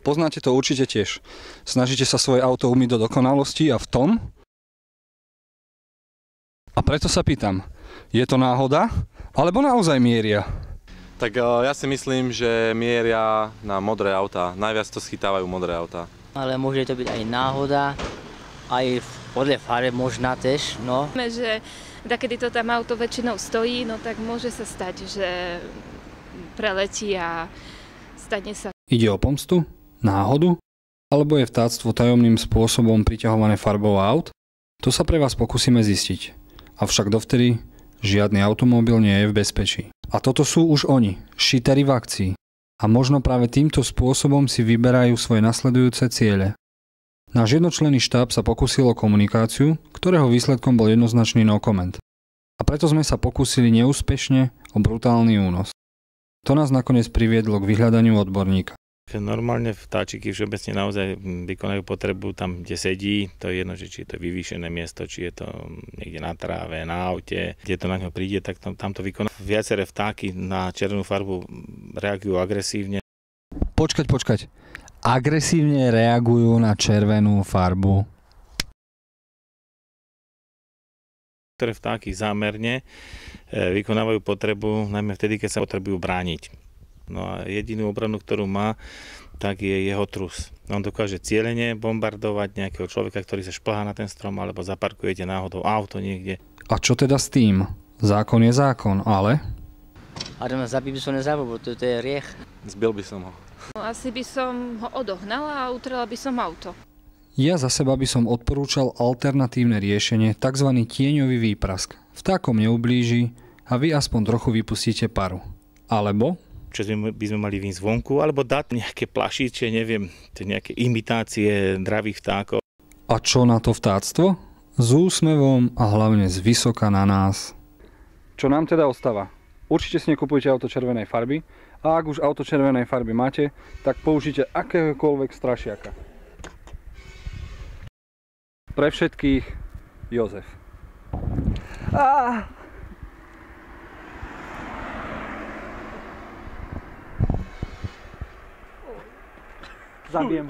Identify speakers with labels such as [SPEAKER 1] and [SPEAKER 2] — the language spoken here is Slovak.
[SPEAKER 1] Poznáte to určite tiež. Snažíte sa svoje auto umyť do dokonalosti a v tom? A preto sa pýtam, je to náhoda, alebo naozaj mieria?
[SPEAKER 2] Tak ja si myslím, že mieria na modré autá. Najviac to schytávajú modré autá.
[SPEAKER 3] Ale môže to byť aj náhoda, aj podľa fare možná tež, no.
[SPEAKER 4] Že kedy to tam auto väčšinou stojí, no tak môže sa stať, že preletí a stane sa.
[SPEAKER 1] Ide o pomstu? Náhodu? Alebo je vtáctvo tajomným spôsobom priťahované farbou aut? To sa pre vás pokúsime zistiť. Avšak dovtedy žiadny automobil nie je v bezpečí. A toto sú už oni, šítery v akcii. A možno práve týmto spôsobom si vyberajú svoje nasledujúce ciele. Náš jednočlenný štáb sa pokúsil o komunikáciu, ktorého výsledkom bol jednoznačný no comment. A preto sme sa pokúsili neúspešne o brutálny únos. To nás nakoniec priviedlo k vyhľadaniu odborníka.
[SPEAKER 5] Normálne vtáčiky všeobecne naozaj vykonajú potrebu tam, kde sedí. To je jedno, či je to vyvýšené miesto, či je to niekde na tráve, na aute. Kde to na ňo príde, tak tam to vykoná. Viaceré vtáky na červenú farbu reagujú agresívne.
[SPEAKER 1] Počkať. Agresívne reagujú na červenú farbu.
[SPEAKER 5] Ktoré vtáky zámerne vykonávajú potrebu, najmä vtedy, keď sa potrebujú brániť. No a jedinú obranu, ktorú má, tak je jeho trus. On dokáže cielene bombardovať nejakého človeka, ktorý sa šplhá na ten strom, alebo zaparkujete náhodou auto niekde.
[SPEAKER 1] A čo teda s tým? Zákon je zákon, ale...
[SPEAKER 3] Ale zabiť by som nezabil, bo to je riech.
[SPEAKER 2] Zbil by som ho.
[SPEAKER 4] No, asi by som ho odohnala a utrela by som auto.
[SPEAKER 1] Ja za seba by som odporúčal alternatívne riešenie, tzv. Tieňový výprask. Vtákom neublíži a vy aspoň trochu vypustíte paru. Alebo...
[SPEAKER 5] Čo by sme mali výjsť zvonku, alebo dať nejaké plašiče, neviem, nejaké imitácie dravých vtákov.
[SPEAKER 1] A čo na to vtáctvo? S úsmevom a hlavne z vysoka na nás. Čo nám teda ostáva? Určite si nekupujte auto červenej farby a ak už auto červenej farby máte, tak použite akéhokoľvek strašiaka. Pre všetkých Jozef. Zabijem.